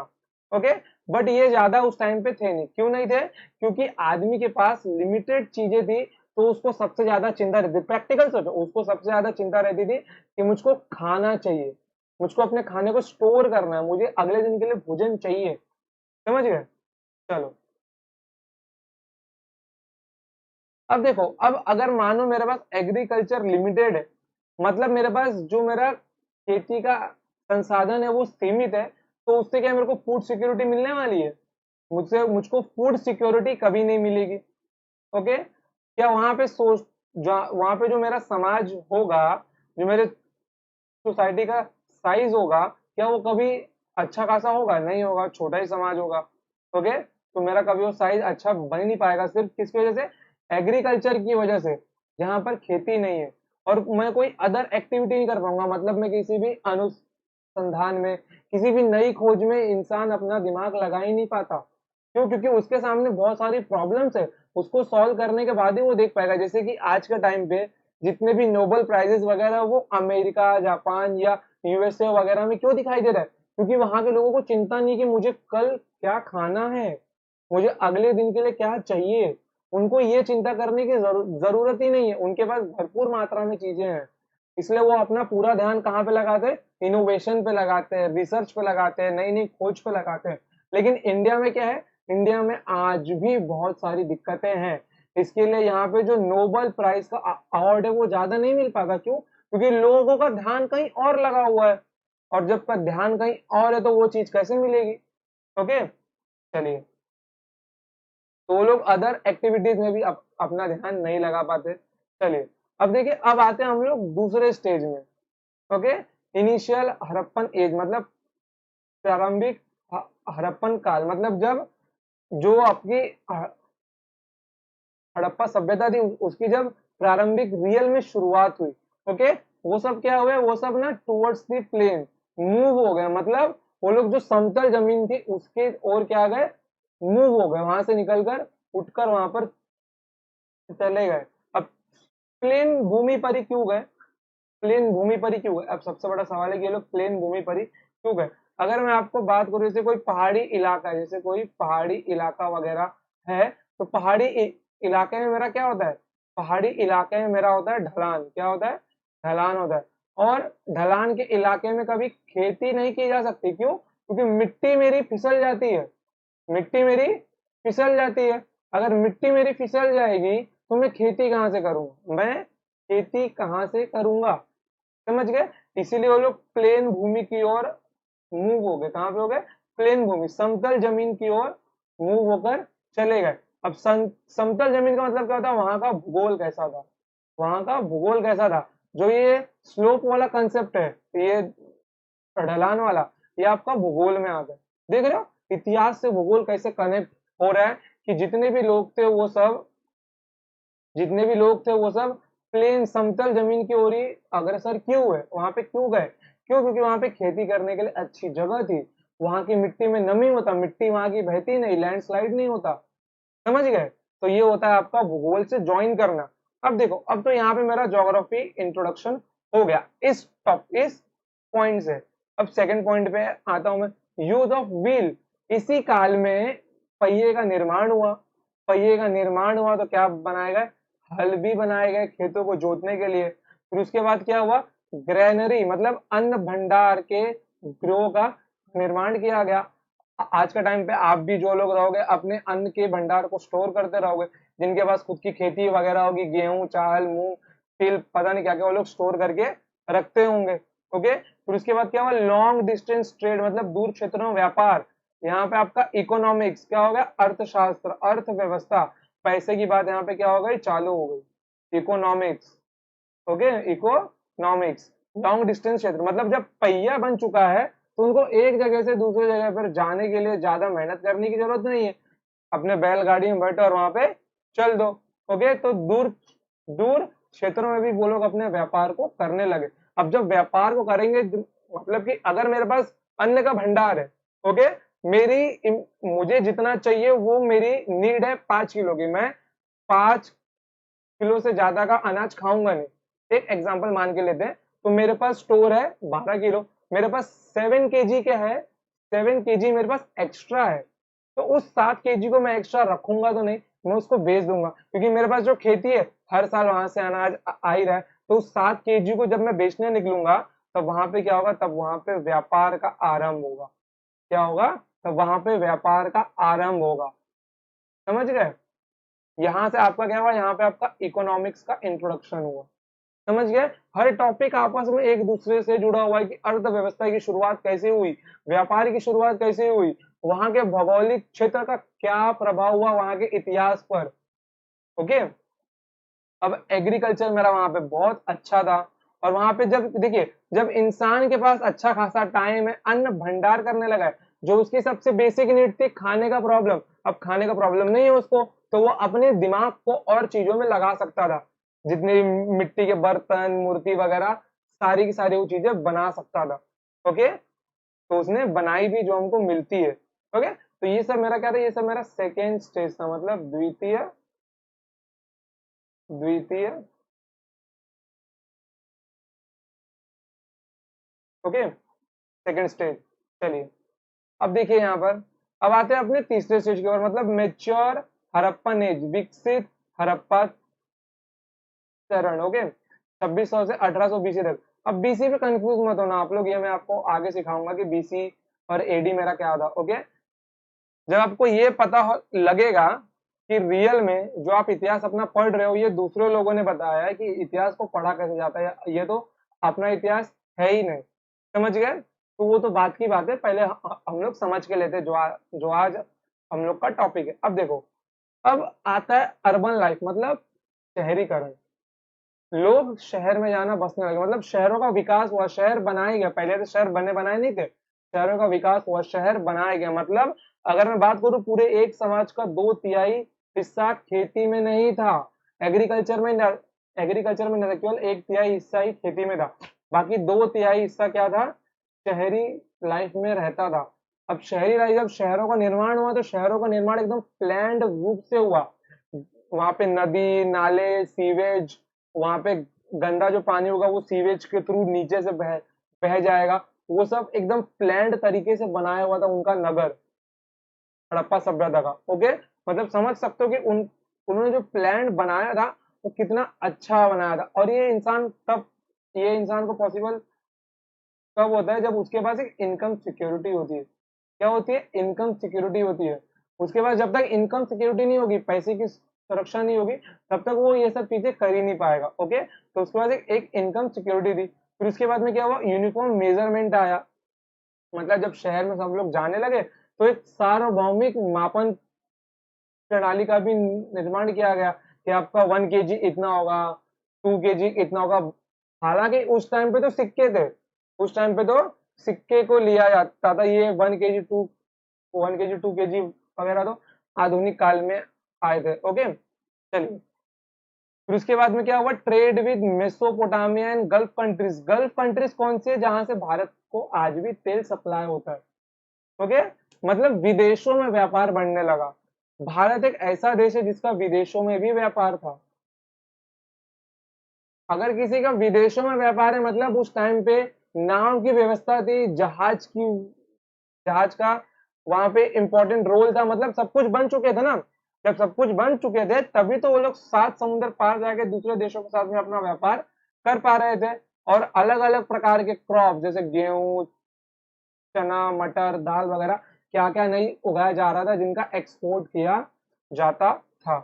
ओके, बट ये ज्यादा उस टाइम पे थे नहीं। क्यों नहीं थे? क्योंकि आदमी के पास लिमिटेड चीजें थी, तो उसको सबसे ज्यादा चिंता रहती, प्रैक्टिकल सोचो, उसको सबसे ज्यादा चिंता रहती थी कि मुझको खाना चाहिए, मुझको अपने खाने को स्टोर करना है, मुझे अगले दिन के लिए भोजन चाहिए। समझ गए? चलो, अब देखो, अब अगर मानो मेरे पास एग्रीकल्चर लिमिटेड है, मतलब मेरे पास जो मेरा खेती का संसाधन है वो सीमित है, तो उससे क्या मेरे को फूड सिक्योरिटी मिलने वाली है? मुझको फूड सिक्योरिटी कभी नहीं मिलेगी। ओके, क्या वहां पे सोच, वहां पे जो मेरा समाज होगा, जो मेरे सोसाइटी का साइज होगा, क्या वो कभी अच्छा खासा होगा? नहीं होगा, छोटा ही समाज होगा। ओके, तो मेरा कभी वो साइज अच्छा बन ही नहीं पाएगा, सिर्फ किसकी वजह से, एग्रीकल्चर की वजह से, जहां पर खेती नहीं है। और मैं कोई अदर एक्टिविटी नहीं कर पाऊंगा, मतलब मैं किसी भी अनुसंधान में, किसी भी नई खोज में इंसान अपना दिमाग लगा ही नहीं पाता। क्यों? क्योंकि उसके सामने बहुत सारी प्रॉब्लम्स है, उसको सॉल्व करने के बाद ही वो देख पाएगा। जैसे कि आज के टाइम पे जितने भी नोबेल प्राइजेस वगैरह, वो अमेरिका, जापान या यूएसए वगैरह में क्यों दिखाई दे रहा है? क्योंकि वहां के लोगों को चिंता नहीं कि मुझे कल क्या खाना है, मुझे अगले दिन के लिए क्या चाहिए। उनको ये चिंता करने की जरूरत ही नहीं है, उनके पास भरपूर मात्रा में चीजें हैं। इसलिए वो अपना पूरा ध्यान कहाँ पे लगाते हैं, इनोवेशन पे लगाते हैं, रिसर्च पे लगाते हैं, नई नई खोज पे लगाते हैं। लेकिन इंडिया में क्या है, इंडिया में आज भी बहुत सारी दिक्कतें हैं। इसके लिए यहाँ पे जो नोबेल प्राइज का अवार्ड है वो ज्यादा नहीं मिल पाता। क्यों? क्योंकि लोगों का ध्यान कहीं और लगा हुआ है, और जब का ध्यान कहीं और है तो वो चीज कैसे मिलेगी? ओके, चलिए, तो वो लोग अदर एक्टिविटीज में भी अपना ध्यान नहीं लगा पाते। चलिए, अब देखिए, अब आते हैं हम लोग दूसरे स्टेज में। ओके, इनिशियल हड़प्पन एज, मतलब प्रारंभिक हड़प्पन काल, मतलब जब जो आपकी हड़प्पा सभ्यता थी उसकी जब प्रारंभिक रियल में शुरुआत हुई। ओके, वो सब क्या हुए, वो सब ना टुवर्ड्स द प्लेन मूव हो गए, मतलब वो लोग जो समतल जमीन थी उसके और क्या गए, मूव हो गए, वहां से निकलकर उठकर वहां पर चले गए। अब प्लेन भूमि पर ही क्यों गए, प्लेन भूमि पर ही क्यों गए? अब सबसे बड़ा सवाल है कि ये लोग प्लेन भूमि पर ही क्यों गए। अगर मैं आपको बात करूं, जैसे कोई पहाड़ी इलाका है, जैसे कोई पहाड़ी इलाका वगैरह है, तो पहाड़ी इलाके में मेरा क्या होता है, पहाड़ी इलाके में मेरा होता है ढलान। क्या होता है? ढलान होता है। और ढलान के इलाके में कभी खेती नहीं की जा सकती। क्यों? क्योंकि मिट्टी मेरी फिसल जाती है, मिट्टी मेरी फिसल जाती है। अगर मिट्टी मेरी फिसल जाएगी तो मैं खेती कहाँ से करूंगा, मैं खेती कहाँ से करूंगा? समझ गए? इसीलिए वो लोग प्लेन भूमि की ओर मूव हो गए। कहाँ पे हो गए? प्लेन भूमि, समतल जमीन की ओर मूव होकर चले गए। अब समतल जमीन का मतलब क्या होता है, वहां का भूगोल कैसा था, वहां का भूगोल कैसा था। जो ये स्लोप वाला कंसेप्ट है, ये ढलान वाला, ये आपका भूगोल में आता है। देख रहे हो इतिहास से भूगोल कैसे कनेक्ट हो रहा है कि जितने भी लोग थे वो सब प्लेन समतल जमीन की ओर ही अग्रसर क्यों हुए, वहां पे क्यों गए, क्यों, क्योंकि वहां पे खेती करने के लिए अच्छी जगह थी, वहां की मिट्टी में नमी होता, मिट्टी वहां की बहती नहीं, लैंडस्लाइड नहीं होता। समझ गए? तो ये होता है आपका भूगोल से ज्वाइन करना। अब देखो, अब तो यहाँ पे मेरा ज्योग्राफी इंट्रोडक्शन हो गया इस पॉइंट से। अब सेकंड पॉइंट पे आता हूं मैं, यूज ऑफ व्हील। इसी काल में पहिए का निर्माण हुआ। पहिए का निर्माण हुआ तो क्या बनाए गए, हल भी बनाए गए खेतों को जोतने के लिए। फिर उसके बाद क्या हुआ, ग्रेनरी मतलब अन्न भंडार के गृहों का निर्माण किया गया। आज का टाइम पे आप भी जो लोग रहोगे अपने अन्न के भंडार को स्टोर करते रहोगे, जिनके पास खुद की खेती वगैरह होगी, गेहूं चावल मूंग तिल पता नहीं क्या क्या वो लोग स्टोर करके रखते होंगे। ओके, फिर उसके बाद क्या हुआ, लॉन्ग डिस्टेंस ट्रेड मतलब दूर क्षेत्रों में व्यापार। यहाँ पे आपका इकोनॉमिक्स क्या हो गया, अर्थशास्त्र अर्थव्यवस्था, पैसे की बात यहाँ पे क्या हो गई, चालू हो गई, economics. Okay, economics. Long distance क्षेत्र मतलब जब पहिया बन चुका है तो उनको एक जगह से दूसरी जगह पर जाने के लिए ज्यादा मेहनत करने की जरूरत नहीं है, अपने बैलगाड़ी में बैठो और वहां पे चल दो। ओके, तो दूर दूर क्षेत्रों में भी वो लोग अपने व्यापार को करने लगे। अब जब व्यापार को करेंगे मतलब कि अगर मेरे पास अन्न का भंडार है, ओके, मुझे जितना चाहिए वो मेरी नीड है 5 किलो की, मैं 5 किलो से ज्यादा का अनाज खाऊंगा नहीं। एक एग्जांपल मान के लेते हैं, तो मेरे पास स्टोर है 12 किलो, मेरे पास 7 केजी के है, 7 केजी मेरे पास एक्स्ट्रा है, तो उस 7 केजी को मैं एक्स्ट्रा रखूंगा तो नहीं, मैं उसको बेच दूंगा, क्योंकि मेरे पास जो खेती है हर साल वहां से अनाज आ ही रहा है। तो उस 7 केजी को जब मैं बेचने निकलूंगा तब वहां पे क्या होगा, तब वहां पे व्यापार का आरंभ होगा। क्या होगा, तब वहां पे व्यापार का आरंभ होगा। समझ गए? यहाँ से आपका क्या हुआ, यहाँ पे आपका इकोनॉमिक्स का इंट्रोडक्शन हुआ। समझ गए? हर टॉपिक आपस में एक दूसरे से जुड़ा हुआ है कि अर्थव्यवस्था की शुरुआत कैसे हुई, व्यापार की शुरुआत कैसे हुई, वहां के भौगोलिक क्षेत्र का क्या प्रभाव हुआ वहां के इतिहास पर। ओके, अब एग्रीकल्चर मेरा वहां पे बहुत अच्छा था, और वहां पे जब देखिए, जब इंसान के पास अच्छा खासा टाइम है, अन्न भंडार करने लगा है, जो उसकी सबसे बेसिक नीड थी खाने का प्रॉब्लम, अब खाने का प्रॉब्लम नहीं है उसको, तो वो अपने दिमाग को और चीजों में लगा सकता था, जितने भी मिट्टी के बर्तन मूर्ति वगैरह सारी की सारी वो चीजें बना सकता था। ओके, तो उसने बनाई भी जो हमको मिलती है। ओके, तो ये सब मेरा क्या था, ये सब मेरा सेकेंड स्टेज था, मतलब द्वितीय द्वितीय ओके, सेकेंड स्टेज। चलिए, अब देखिए यहाँ पर, अब आते हैं अपने तीसरे स्टेज की ओर, मतलब मेच्योर हड़प्पन एज, विकसित हड़प्पा चरण। ओके, 2600 से 1800 बीसी तक। अब बीसी पे कंफ्यूज मत होना आप लोग, ये मैं आपको आगे सिखाऊंगा कि बीसी और एडी मेरा क्या था। ओके, जब आपको ये पता लगेगा कि रियल में जो आप इतिहास अपना पढ़ रहे हो ये दूसरे लोगों ने बताया है, कि इतिहास को पढ़ा कैसे जाता है, ये तो अपना इतिहास है ही नहीं। समझ गए? तो वो तो बात की बात है, पहले हम लोग समझ के लेते जो आज हम लोग का टॉपिक है। अब देखो, अब आता है अर्बन लाइफ मतलब शहरीकरण। लोग शहर में जाना बसने लगे, मतलब शहरों का विकास हुआ, शहर बनाए गए, पहले तो शहर बने बनाए नहीं थे, शहरों का विकास हुआ, शहर बनाए गए। मतलब अगर मैं बात करूं, पूरे एक समाज का 2/3 हिस्सा खेती में नहीं था, एग्रीकल्चर में एग्रीकल्चर में नहीं था, केवल 1/3 हिस्सा ही खेती में था, बाकी 2/3 हिस्सा क्या था, शहरी लाइफ में रहता था। अब शहरी लाइफ, जब शहरों का निर्माण हुआ तो शहरों का निर्माण एकदम प्लान्ड रूप से हुआ, वहां पे नदी नाले सीवेज, वहां पे गंदा जो पानी होगा वो सीवेज के थ्रू नीचे से बह जाएगा, वो सब एकदम प्लान्ड तरीके से बनाया हुआ था उनका नगर, हड़प्पा सभ्यता का। ओके, मतलब समझ सकते हो कि उन्होंने जो प्लान बनाया था वो कितना अच्छा बनाया था, और ये इंसान को पॉसिबल कब होता है, जब उसके पास एक इनकम सिक्योरिटी होती है। क्या होती है, इनकम सिक्योरिटी होती है। उसके पास जब तक इनकम सिक्योरिटी नहीं होगी, पैसे की सुरक्षा नहीं होगी, तब तक वो ये सब चीजें कर ही नहीं पाएगा। ओके, तो उसके पास एक इनकम सिक्योरिटी थी। फिर उसके बाद में क्या हुआ, यूनिफॉर्म मेजरमेंट आया, मतलब जब शहर में सब लोग जाने लगे तो एक सार्वभौमिक मापन प्रणाली का भी निर्माण किया गया, कि आपका 1 केजी इतना होगा, 2 केजी इतना होगा। हालांकि उस टाइम पे तो सिक्के थे, उस टाइम पे तो सिक्के को लिया जाता था, ये 1 kg 2 kg वगैरह तो आधुनिक काल में आए थे। ओके, चलिए फिर उसके बाद में क्या हुआ, trade with Mesopotamia and gulf countries. Gulf countries कौन से, जहां से भारत को आज भी तेल सप्लाई होता है। ओके, मतलब विदेशों में व्यापार बढ़ने लगा। भारत एक ऐसा देश है जिसका विदेशों में भी व्यापार था। अगर किसी का विदेशों में व्यापार है मतलब उस टाइम पे नाव की व्यवस्था थी, जहाज का वहां पे इंपॉर्टेंट रोल था, मतलब सब कुछ बन चुके थे ना। जब सब कुछ बन चुके थे तभी तो वो लोग 7 समुद्र पार जाके दूसरे देशों के साथ में अपना व्यापार कर पा रहे थे। और अलग अलग प्रकार के क्रॉप जैसे गेहूं, चना, मटर, दाल वगैरह क्या क्या नहीं उगाया जा रहा था जिनका एक्सपोर्ट किया जाता था।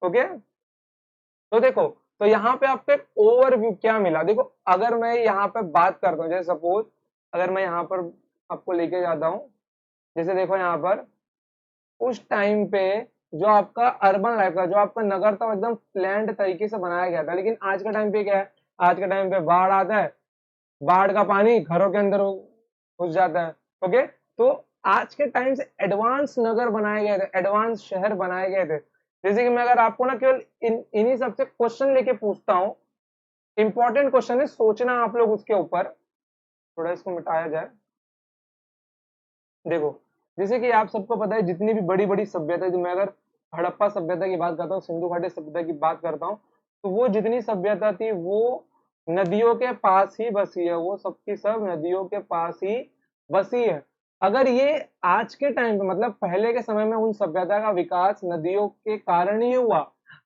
ओके, तो देखो, तो यहाँ पे आपको एक ओवरव्यू क्या मिला, देखो अगर मैं यहाँ पे बात करता हूँ, जैसे सपोज अगर मैं यहाँ पर आपको लेके जाता हूँ, जैसे देखो यहाँ पर उस टाइम पे जो आपका अर्बन लाइफ था, जो आपका नगर था, वो एकदम प्लान्ड तरीके से बनाया गया था। लेकिन आज के टाइम पे क्या है, आज के टाइम पे बाढ़ आता है, बाढ़ का पानी घरों के अंदर घुस जाता है। ओके, तो आज के टाइम से एडवांस नगर बनाए गए थे, एडवांस शहर बनाए गए थे। जैसे कि मैं अगर आपको ना केवल इन्हीं सबसे क्वेश्चन लेके पूछता हूँ, इंपॉर्टेंट क्वेश्चन है, सोचना आप लोग उसके ऊपर। थोड़ा इसको मिटाया जाए। देखो, जैसे कि आप सबको पता है जितनी भी बड़ी बड़ी सभ्यता, जो मैं अगर हड़प्पा सभ्यता की बात करता हूँ, सिंधु घाटी सभ्यता की बात करता हूँ, तो वो जितनी सभ्यता थी वो नदियों के पास ही बसी है, वो सबकी सब नदियों के पास ही बसी है। अगर ये आज के टाइम पे मतलब पहले के समय में उन सभ्यता का विकास नदियों के कारण ही हुआ।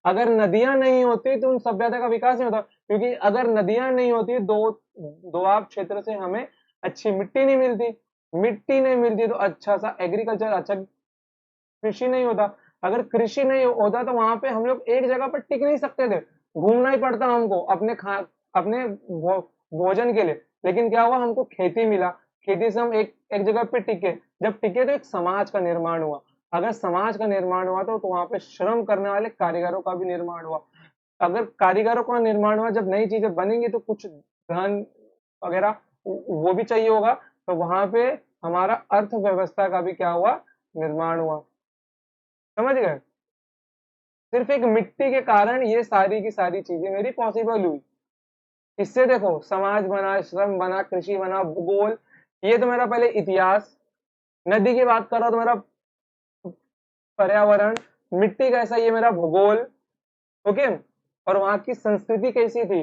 अगर नदियां नहीं होती तो उन सभ्यता का विकास नहीं होता, क्योंकि अगर नदियां नहीं होती दोआब क्षेत्र से हमें अच्छी मिट्टी नहीं मिलती, मिट्टी नहीं मिलती तो अच्छा सा एग्रीकल्चर, अच्छा कृषि नहीं होता। अगर कृषि नहीं होता तो वहां पे हम लोग एक जगह पर टिक नहीं सकते थे, घूमना ही पड़ता हमको अपने भोजन के लिए। लेकिन क्या हुआ, हमको खेती मिला, खेती से हम एक एक जगह पे टिके। जब टिके तो एक समाज का निर्माण हुआ। अगर समाज का निर्माण हुआ तो वहां पे श्रम करने वाले कारीगरों का भी निर्माण हुआ। अगर कारीगरों का निर्माण हुआ, जब नई चीजें बनेंगी तो कुछ धन वगैरह वो भी चाहिए होगा, तो वहां पे हमारा अर्थव्यवस्था का भी क्या हुआ, निर्माण हुआ। समझ गए, सिर्फ एक मिट्टी के कारण ये सारी की सारी चीजें मेरी पॉसिबल हुई। इससे देखो समाज बना, श्रम बना, कृषि बना, भूगोल, ये तो मेरा पहले इतिहास। नदी की बात कर रहा तो मेरा पर्यावरण, मिट्टी कैसा, ये मेरा भूगोल। ओके, और वहां की संस्कृति कैसी थी,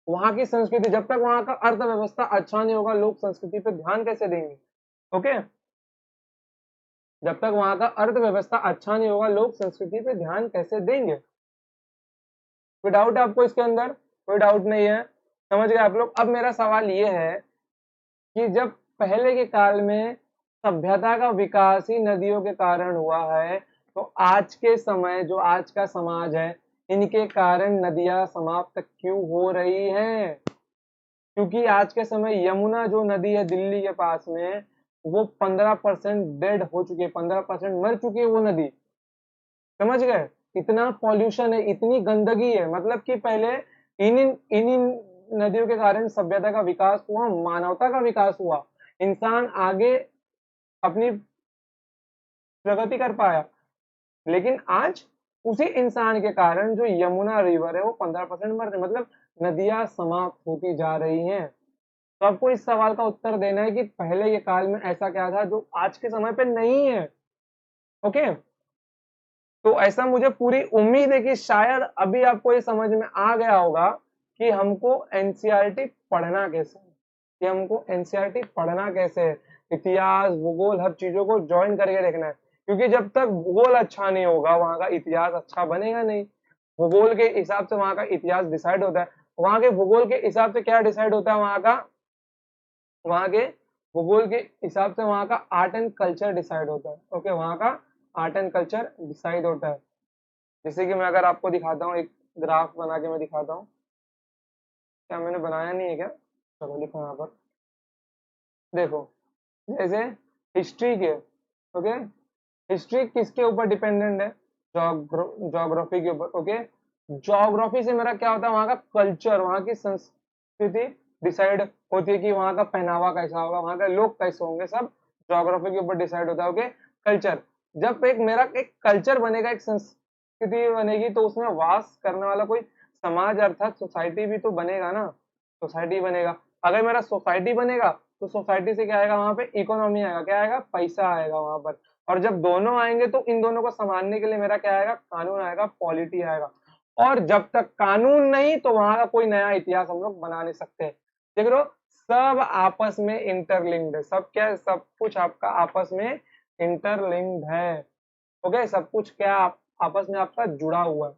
वहां की संस्कृति, जब तक वहां का अर्थव्यवस्था अच्छा नहीं होगा लोग संस्कृति पे ध्यान कैसे देंगे। ओके, जब तक वहां का अर्थव्यवस्था अच्छा नहीं होगा लोग संस्कृति पे ध्यान कैसे देंगे। कोई डाउट है आपको इसके अंदर, कोई डाउट नहीं है, समझ गए आप लोग। अब मेरा सवाल ये है कि जब पहले के काल में सभ्यता का विकास ही नदियों के कारण हुआ है, तो आज के समय जो आज का समाज है, इनके कारण नदियां समाप्त क्यों हो रही हैं। क्योंकि आज के समय यमुना जो नदी है दिल्ली के पास में, वो 15% डेड हो चुकी है, 15% मर चुकी है वो नदी। समझ गए, इतना पॉल्यूशन है, इतनी गंदगी है, मतलब कि पहले इन्हीं इन्हीं नदियों के कारण सभ्यता का विकास हुआ, मानवता का विकास हुआ, इंसान आगे अपनी प्रगति कर पाया। लेकिन आज उसी इंसान के कारण जो यमुना रिवर है वो 15% मर रही, मतलब नदियां समाप्त होती जा रही हैं। तो आपको इस सवाल का उत्तर देना है कि पहले के काल में ऐसा क्या था जो आज के समय पे नहीं है। ओके, तो ऐसा मुझे पूरी उम्मीद है कि शायद अभी आपको ये समझ में आ गया होगा कि हमको एनसीईआरटी पढ़ना कैसे है, कि हमको एनसीईआरटी पढ़ना कैसे है, इतिहास भूगोल हर चीजों को ज्वाइन करके देखना है। क्योंकि जब तक भूगोल अच्छा नहीं होगा वहां का इतिहास अच्छा बनेगा नहीं। भूगोल के हिसाब से वहां का इतिहास डिसाइड होता है, वहां के भूगोल के हिसाब से क्या डिसाइड होता है, वहां के भूगोल के हिसाब से वहां का आर्ट एंड कल्चर डिसाइड होता है। ओके, वहां का आर्ट एंड कल्चर डिसाइड होता है। जैसे कि मैं अगर आपको दिखाता हूँ, एक ग्राफ बना के मैं दिखाता हूँ, क्या मैंने बनाया नहीं है क्या, चलो लिखो यहाँ पर। देखो, जैसे हिस्ट्री के, ओके, हिस्ट्री किसके ऊपर डिपेंडेंट है, ज्योग्राफी के ऊपर। ओके, ज्योग्राफी से मेरा क्या होता है, वहां का कल्चर, वहां की संस्कृति डिसाइड होती है कि वहां का पहनावा कैसा होगा, वहां के लोग कैसे होंगे, सब ज्योग्राफी के ऊपर डिसाइड होता है। ओके, कल्चर, जब एक मेरा एक कल्चर बनेगा, एक संस्कृति बनेगी, तो उसमें वास करने वाला कोई समाज अर्थात सोसाइटी भी तो बनेगा ना, सोसाइटी बनेगा। अगर मेरा सोसाइटी बनेगा तो सोसाइटी से क्या आएगा, वहां पे इकोनॉमी आएगा, क्या आएगा, पैसा आएगा वहां पर। और जब दोनों आएंगे तो इन दोनों को संभालने के लिए मेरा क्या आएगा, कानून आएगा, पॉलिटी आएगा। और जब तक कानून नहीं तो वहां का कोई नया इतिहास हम लोग बना नहीं सकते। देख लो, सब आपस में इंटरलिंक्ड है, सब क्या है, सब कुछ आपका आपस में इंटरलिंक्ड है। ओके, सब कुछ क्या आपस में आपका जुड़ा हुआ है।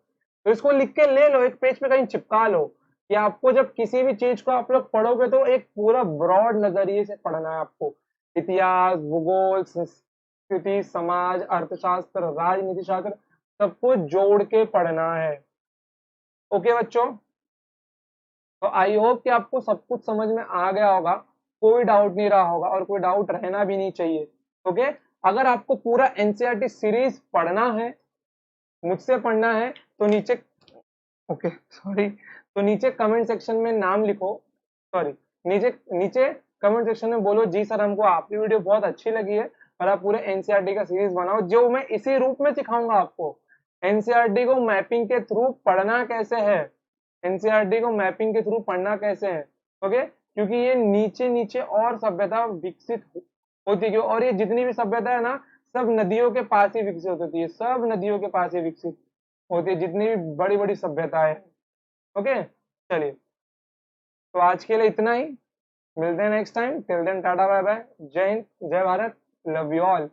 तो इसको लिख के ले लो, एक पेज पे कहीं चिपका लो कि आपको जब किसी भी चीज को आप लोग पढ़ोगे तो एक पूरा ब्रॉड नजरिए से पढ़ना है आपको। इतिहास, भूगोल, संस्कृति, समाज, अर्थशास्त्र, राजनीति शास्त्र, सब कुछ जोड़ के पढ़ना है। ओके बच्चों, तो आई होप कि आपको सब कुछ समझ में आ गया होगा, कोई डाउट नहीं रहा होगा और कोई डाउट रहना भी नहीं चाहिए। ओके, अगर आपको पूरा एनसीईआरटी सीरीज पढ़ना है, मुझसे पढ़ना है, तो नीचे, ओके सॉरी, तो नीचे कमेंट सेक्शन में नाम लिखो, सॉरी, नीचे नीचे कमेंट सेक्शन में बोलो जी सर हमको आपकी वीडियो बहुत अच्छी लगी है और आप पूरे एनसीईआरटी का सीरीज बनाओ, जो मैं इसी रूप में सिखाऊंगा आपको। एनसीईआरटी को मैपिंग के थ्रू पढ़ना कैसे है, एनसीईआरटी को मैपिंग के थ्रू पढ़ना कैसे है। ओके, क्योंकि ये नीचे नीचे और सभ्यता विकसित होती है, और ये जितनी भी सभ्यता है ना, सब नदियों के पास ही विकसित होती है, सब नदियों के पास ही विकसित होती है, जितनी भी बड़ी बड़ी सभ्यताएं। ओके, चलिए, तो आज के लिए इतना ही, मिलते हैं next time, till then tata bye bye, जय हिंद, जय भारत, लव यू ऑल।